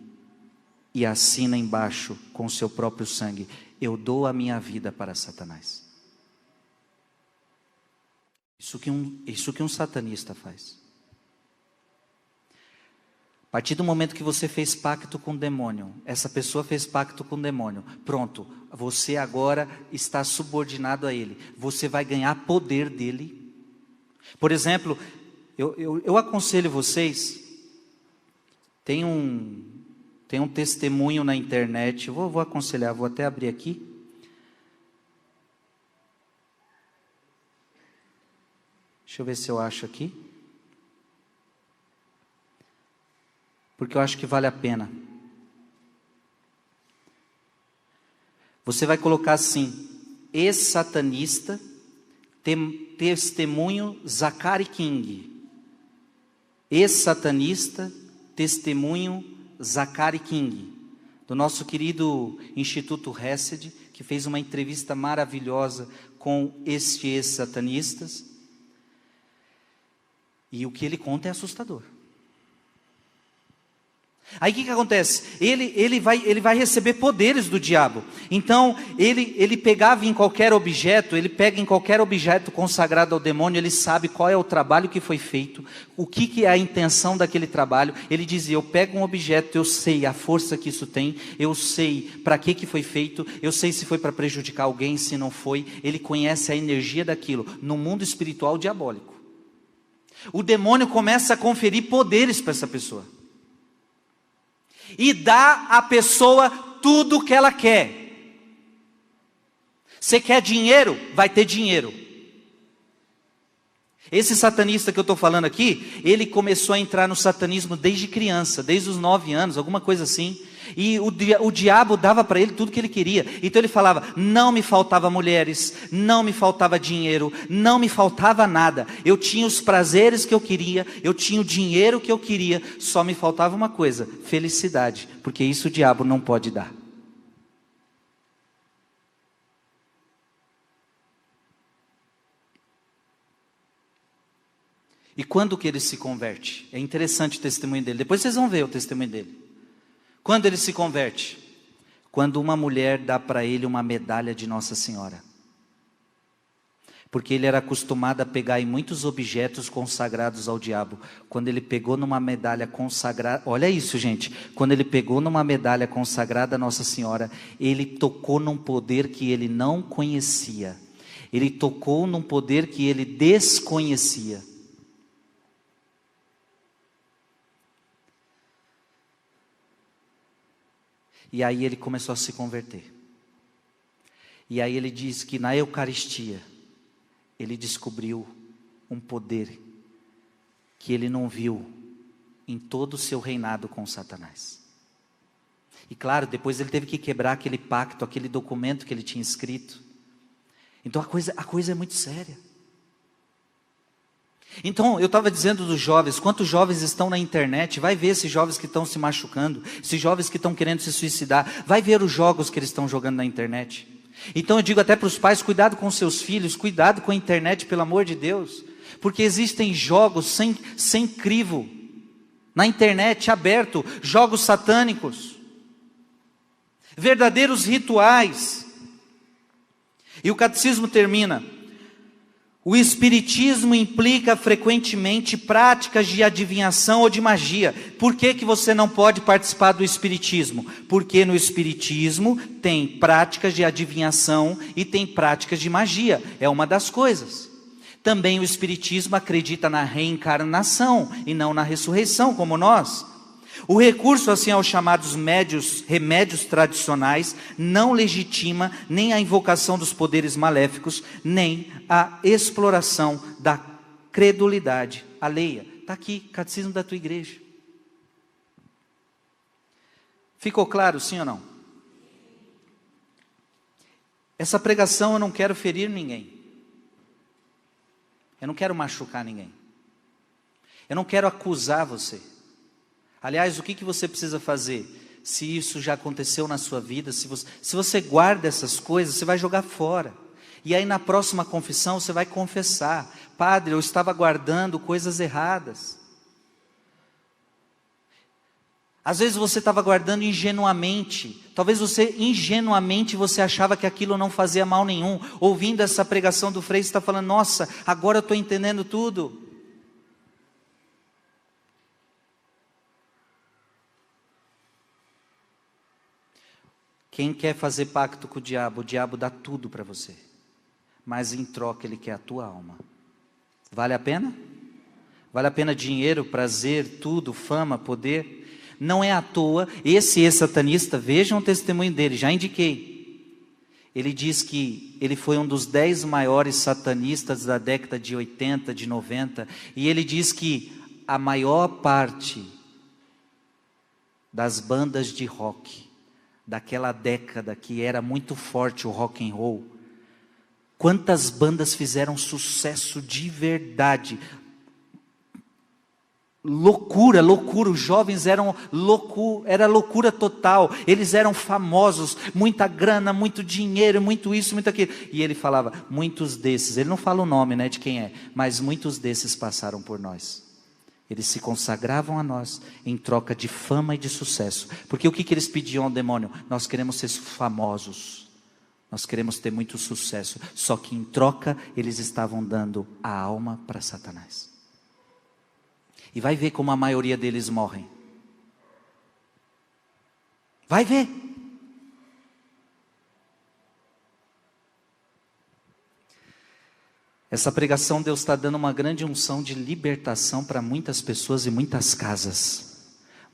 E assina embaixo com o seu próprio sangue: eu dou a minha vida para Satanás. Isso que um satanista faz. A partir do momento que você fez pacto com o demônio, essa pessoa fez pacto com o demônio, pronto, você agora está subordinado a ele. Você vai ganhar poder dele. Por exemplo, eu aconselho vocês, tem um testemunho na internet, vou aconselhar, vou até abrir aqui. Deixa eu ver se eu acho aqui. Porque eu acho que vale a pena. Você vai colocar assim: ex-satanista, testemunho Zachary King. Ex-satanista, testemunho Zachary King. Do nosso querido Instituto Hesed, que fez uma entrevista maravilhosa com estes ex-satanistas. E o que ele conta é assustador. Aí o que acontece? Ele vai receber poderes do diabo. Então, ele pegava em qualquer objeto, ele pega em qualquer objeto consagrado ao demônio, ele sabe qual é o trabalho que foi feito, o que é a intenção daquele trabalho. Ele dizia, eu pego um objeto, eu sei a força que isso tem, eu sei para que foi feito, eu sei se foi para prejudicar alguém, se não foi. Ele conhece a energia daquilo, no mundo espiritual diabólico. O demônio começa a conferir poderes para essa pessoa. E dá à pessoa tudo o que ela quer. Você quer dinheiro? Vai ter dinheiro. Esse satanista que eu estou falando aqui, ele começou a entrar no satanismo desde criança, desde os 9 anos, alguma coisa assim. E o diabo dava para ele tudo que ele queria. Então ele falava, não me faltava mulheres, não me faltava dinheiro, não me faltava nada. Eu tinha os prazeres que eu queria, eu tinha o dinheiro que eu queria, só me faltava uma coisa, felicidade, porque isso o diabo não pode dar. E quando que ele se converte? É interessante o testemunho dele, depois vocês vão ver o testemunho dele. Quando ele se converte? Quando uma mulher dá para ele uma medalha de Nossa Senhora. Porque ele era acostumado a pegar em muitos objetos consagrados ao diabo. Quando ele pegou numa medalha consagrada, olha isso, gente. Quando ele pegou numa medalha consagrada a Nossa Senhora, ele tocou num poder que ele não conhecia. Ele tocou num poder que ele desconhecia. E aí ele começou a se converter. E aí ele diz que na Eucaristia, ele descobriu um poder que ele não viu em todo o seu reinado com Satanás. E claro, depois ele teve que quebrar aquele pacto, aquele documento que ele tinha escrito. Então a coisa é muito séria. Então, eu estava dizendo dos jovens, quantos jovens estão na internet, vai ver esses jovens que estão se machucando, esses jovens que estão querendo se suicidar, vai ver os jogos que eles estão jogando na internet. Então eu digo até para os pais, cuidado com seus filhos, cuidado com a internet, pelo amor de Deus, porque existem jogos sem crivo, na internet, aberto, jogos satânicos, verdadeiros rituais. E o catecismo termina: o espiritismo implica frequentemente práticas de adivinhação ou de magia. Por que você não pode participar do espiritismo? Porque no espiritismo tem práticas de adivinhação e tem práticas de magia. É uma das coisas. Também o espiritismo acredita na reencarnação e não na ressurreição, como nós. O recurso assim aos chamados remédios tradicionais não legitima nem a invocação dos poderes maléficos, nem a exploração da credulidade alheia. Está aqui, catecismo da tua igreja. Ficou claro, sim ou não? Essa pregação eu não quero ferir ninguém. Eu não quero machucar ninguém. Eu não quero acusar você. Aliás, o que você precisa fazer? Se isso já aconteceu na sua vida, se você guarda essas coisas, você vai jogar fora. E aí na próxima confissão você vai confessar: padre, eu estava guardando coisas erradas. Às vezes você estava guardando ingenuamente. Talvez ingenuamente você achava que aquilo não fazia mal nenhum. Ouvindo essa pregação do Frei, você está falando: nossa, agora eu estou entendendo tudo. Quem quer fazer pacto com o diabo dá tudo para você. Mas em troca ele quer a tua alma. Vale a pena? Vale a pena dinheiro, prazer, tudo, fama, poder? Não é à toa, esse ex-satanista, vejam o testemunho dele, já indiquei. Ele diz que ele foi um dos 10 maiores satanistas da década de 80, de 90. E ele diz que a maior parte das bandas de rock daquela década que era muito forte o rock and roll, quantas bandas fizeram sucesso de verdade? loucura, loucura, os jovens eram era loucura total, eles eram famosos, muita grana, muito dinheiro, muito isso, muito aquilo, e ele falava, muitos desses, ele não fala o nome, né, de quem é, mas muitos desses passaram por nós, eles se consagravam a nós, em troca de fama e de sucesso, porque o que eles pediam ao demônio? Nós queremos ser famosos, nós queremos ter muito sucesso, só que em troca, eles estavam dando a alma para Satanás. E vai ver como a maioria deles morrem. Vai ver. Essa pregação Deus está dando uma grande unção de libertação para muitas pessoas e muitas casas.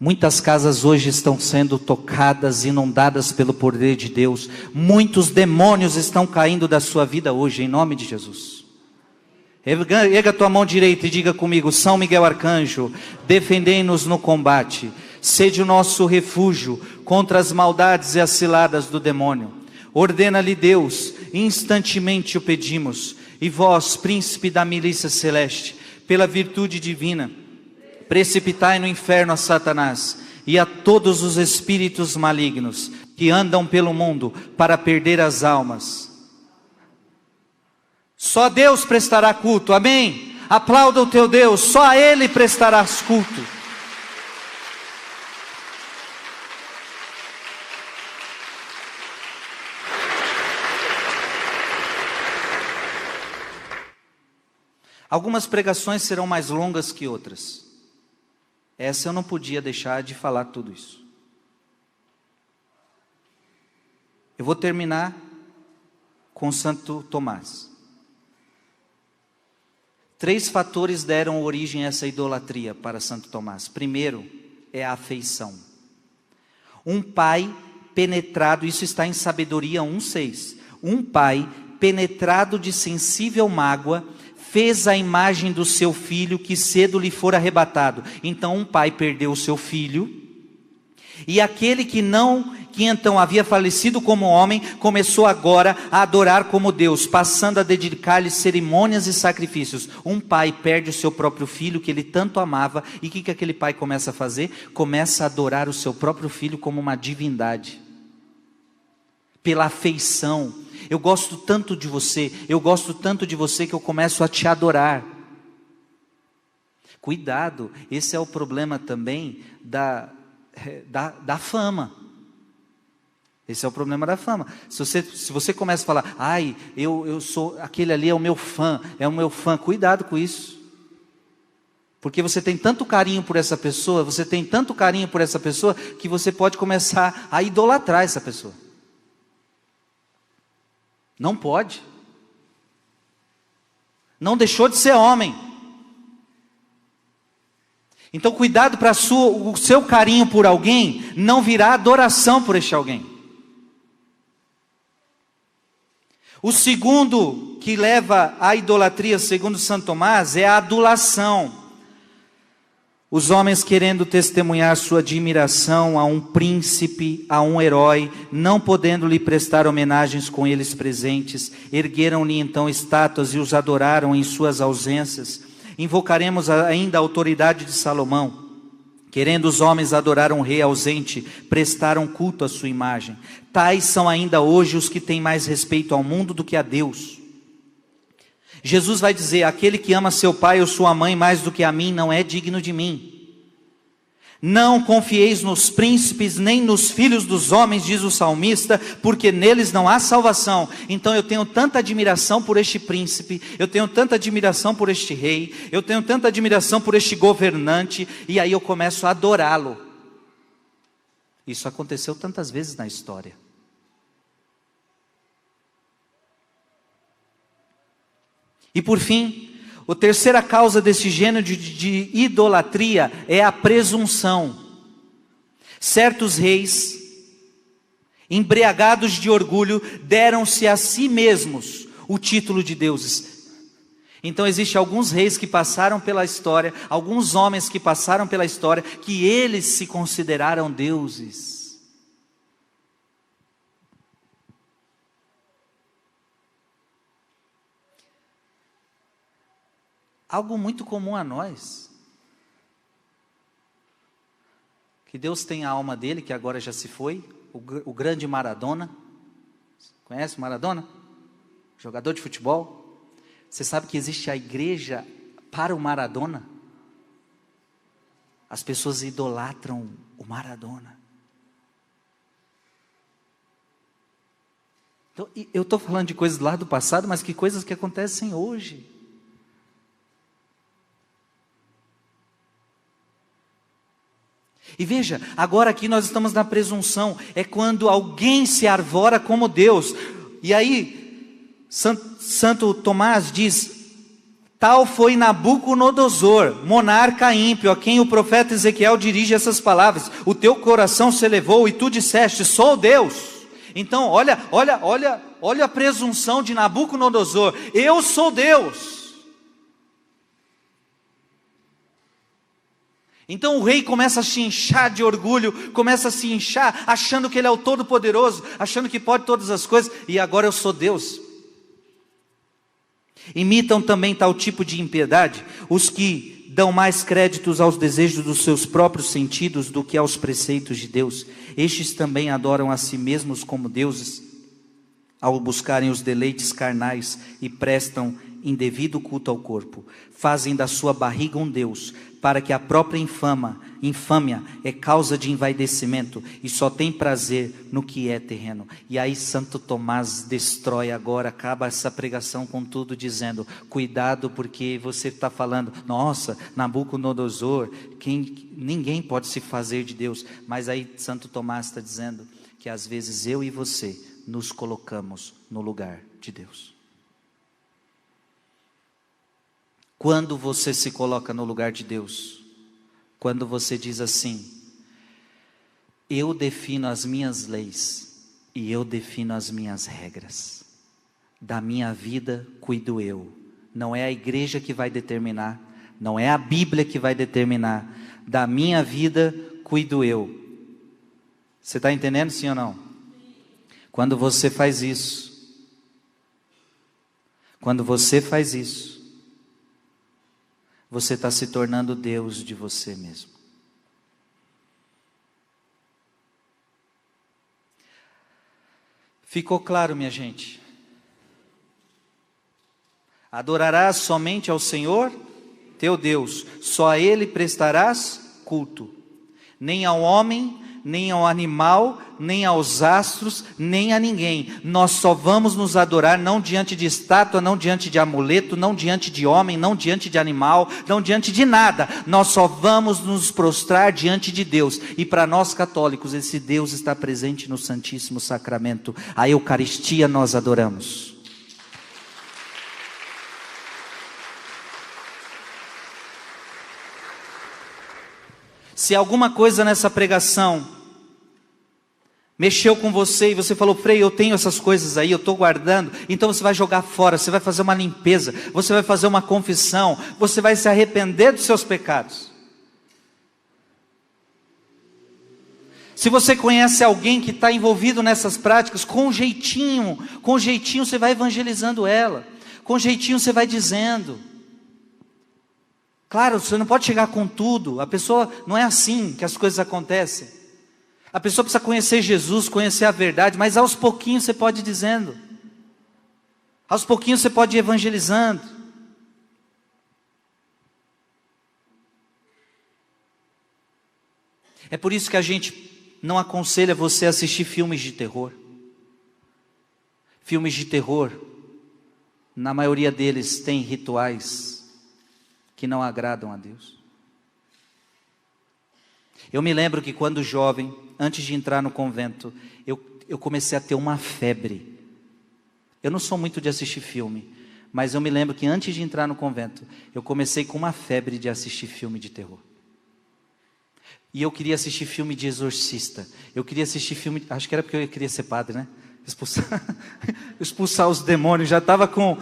Muitas casas hoje estão sendo tocadas, inundadas pelo poder de Deus. Muitos demônios estão caindo da sua vida hoje, em nome de Jesus. Erga a tua mão direita e diga comigo, São Miguel Arcanjo, defendei-nos no combate, sede o nosso refúgio contra as maldades e as ciladas do demônio. Ordena-lhe Deus, instantemente o pedimos, e vós, príncipe da milícia celeste, pela virtude divina, precipitai no inferno a Satanás e a todos os espíritos malignos que andam pelo mundo para perder as almas. Só Deus prestará culto, amém? Aplauda o teu Deus, só a Ele prestarás culto. Algumas pregações serão mais longas que outras. Essa eu não podia deixar de falar tudo isso. Eu vou terminar com Santo Tomás. 3 fatores deram origem a essa idolatria para Santo Tomás. Primeiro é a afeição. Um pai penetrado, isso está em Sabedoria 1:6. Um pai penetrado de sensível mágoa, fez a imagem do seu filho que cedo lhe fora arrebatado. Então um pai perdeu o seu filho, e aquele que então havia falecido como homem, começou agora a adorar como Deus, passando a dedicar-lhe cerimônias e sacrifícios. Um pai perde o seu próprio filho, que ele tanto amava, e o que aquele pai começa a fazer? Começa a adorar o seu próprio filho como uma divindade, pela afeição. Eu gosto tanto de você, que eu começo a te adorar. Cuidado, esse é o problema também da fama. Esse é o problema da fama. Se você começa a falar, ai, eu sou, aquele ali é o meu fã, cuidado com isso. Porque você tem tanto carinho por essa pessoa, que você pode começar a idolatrar essa pessoa. Não pode. Não deixou de ser homem. Então cuidado para o seu carinho por alguém não virar adoração por este alguém. O segundo que leva à idolatria, segundo Santo Tomás, é a adulação. Os homens, querendo testemunhar sua admiração a um príncipe, a um herói, não podendo lhe prestar homenagens com eles presentes, ergueram-lhe então estátuas e os adoraram em suas ausências. Invocaremos ainda a autoridade de Salomão. Querendo os homens adorar um rei ausente, prestaram culto à sua imagem. Tais são ainda hoje os que têm mais respeito ao mundo do que a Deus. Jesus vai dizer, aquele que ama seu pai ou sua mãe mais do que a mim, não é digno de mim. Não confieis nos príncipes, nem nos filhos dos homens, diz o salmista, porque neles não há salvação. Então eu tenho tanta admiração por este príncipe, eu tenho tanta admiração por este rei, eu tenho tanta admiração por este governante, e aí eu começo a adorá-lo. Isso aconteceu tantas vezes na história. E por fim, a terceira causa desse gênero de idolatria é a presunção. Certos reis, embriagados de orgulho, deram-se a si mesmos o título de deuses. Então existem alguns reis que passaram pela história, alguns homens que passaram pela história, que eles se consideraram deuses. Algo muito comum a nós. Que Deus tem a alma dele, que agora já se foi, o grande Maradona. Conhece o Maradona? Jogador de futebol. Você sabe que existe a igreja para o Maradona? As pessoas idolatram o Maradona. Então, eu estou falando de coisas lá do passado, mas que coisas que acontecem hoje. E veja, agora aqui nós estamos na presunção, é quando alguém se arvora como Deus. E aí, Santo Tomás diz, tal foi Nabucodonosor, monarca ímpio, a quem o profeta Ezequiel dirige essas palavras: o teu coração se elevou e tu disseste, sou Deus. Então, olha a presunção de Nabucodonosor, eu sou Deus. Então o rei começa a se inchar de orgulho, começa a se inchar, achando que ele é o Todo-Poderoso, achando que pode todas as coisas, e agora eu sou Deus. Imitam também tal tipo de impiedade os que dão mais créditos aos desejos dos seus próprios sentidos do que aos preceitos de Deus. Estes também adoram a si mesmos como deuses, ao buscarem os deleites carnais e prestam indevido culto ao corpo. Fazem da sua barriga um Deus, para que a própria infâmia é causa de envaidecimento e só tem prazer no que é terreno. E aí Santo Tomás destrói agora, acaba essa pregação com tudo dizendo, cuidado porque você está falando, nossa, Nabucodonosor, ninguém pode se fazer de Deus. Mas aí Santo Tomás está dizendo que às vezes eu e você nos colocamos no lugar de Deus. Quando você se coloca no lugar de Deus, quando você diz assim, eu defino as minhas leis e eu defino as minhas regras, da minha vida cuido eu, não é a igreja que vai determinar, não é a Bíblia que vai determinar, da minha vida cuido eu. Você está entendendo, sim ou não? Quando você faz isso, você está se tornando Deus de você mesmo. Ficou claro, minha gente? Adorarás somente ao Senhor, teu Deus, só a Ele prestarás culto, nem ao homem, nem ao animal, nem aos astros, nem a ninguém. Nós só vamos nos adorar não diante de estátua, não diante de amuleto, não diante de homem, não diante de animal, não diante de nada. Nós só vamos nos prostrar diante de Deus. E para nós católicos, esse Deus está presente no Santíssimo Sacramento. A Eucaristia nós adoramos. Se alguma coisa nessa pregação mexeu com você e você falou, Frei, eu tenho essas coisas aí, eu estou guardando, então você vai jogar fora, você vai fazer uma limpeza, você vai fazer uma confissão, você vai se arrepender dos seus pecados. Se você conhece alguém que está envolvido nessas práticas, com jeitinho você vai evangelizando ela, com jeitinho você vai dizendo. Claro, você não pode chegar com tudo, a pessoa não é assim que as coisas acontecem. A pessoa precisa conhecer Jesus, conhecer a verdade, mas aos pouquinhos você pode ir dizendo. Aos pouquinhos você pode ir evangelizando. É por isso que a gente não aconselha você a assistir filmes de terror. Filmes de terror, na maioria deles tem rituais que não agradam a Deus. Eu me lembro que quando jovem, antes de entrar no convento, eu comecei a ter uma febre. Eu não sou muito de assistir filme, mas eu me lembro que antes de entrar no convento, eu comecei com uma febre de assistir filme de terror. E eu queria assistir filme de exorcista. Eu queria assistir filme, acho que era porque eu queria ser padre, né? Expulsar os demônios, já estava com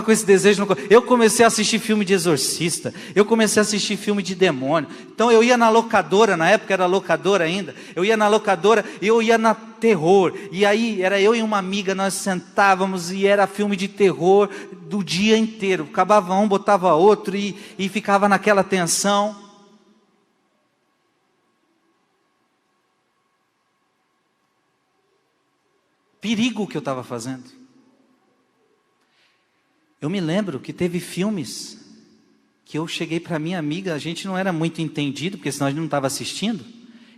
esse desejo. Eu comecei a assistir filme de exorcista, eu comecei a assistir filme de demônio. Então eu ia na locadora, na época era locadora ainda, eu ia na locadora e eu ia na terror, e aí era eu e uma amiga, nós sentávamos e era filme de terror do dia inteiro, acabava um, botava outro e ficava naquela tensão. Perigo o que eu estava fazendo. Eu me lembro que teve filmes que eu cheguei para minha amiga, a gente não era muito entendido, porque senão a gente não estava assistindo.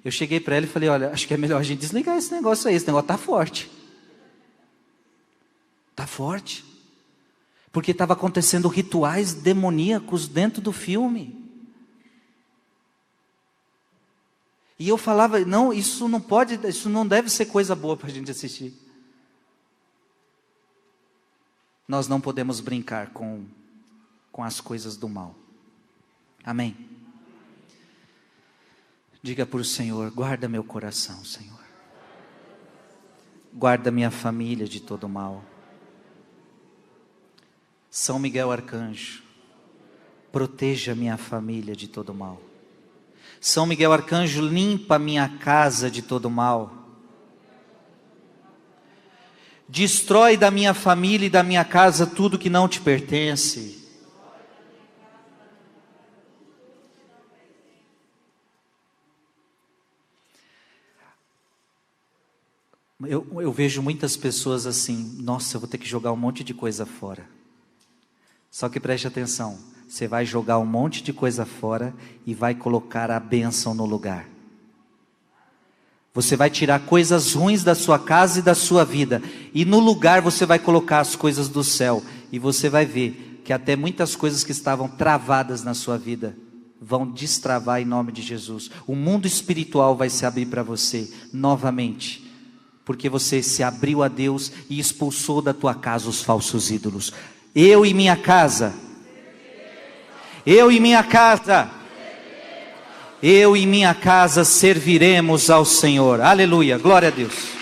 Eu cheguei para ela e falei, olha, acho que é melhor a gente desligar esse negócio aí, esse negócio está forte. Está forte. Porque estava acontecendo rituais demoníacos dentro do filme. E eu falava, não, isso não pode, isso não deve ser coisa boa para a gente assistir. Nós não podemos brincar com as coisas do mal. Amém? Diga para o Senhor, guarda meu coração, Senhor. Guarda minha família de todo mal. São Miguel Arcanjo, proteja minha família de todo mal. São Miguel Arcanjo, limpa minha casa de todo mal. Destrói da minha família e da minha casa tudo que não te pertence. Eu vejo muitas pessoas assim, nossa, eu vou ter que jogar um monte de coisa fora. Só que preste atenção, você vai jogar um monte de coisa fora e vai colocar a bênção no lugar. Você vai tirar coisas ruins da sua casa e da sua vida, e no lugar você vai colocar as coisas do céu, e você vai ver que até muitas coisas que estavam travadas na sua vida vão destravar em nome de Jesus. O mundo espiritual vai se abrir para você novamente, porque você se abriu a Deus e expulsou da tua casa os falsos ídolos. Eu e minha casa, eu e minha casa serviremos ao Senhor. Aleluia, glória a Deus.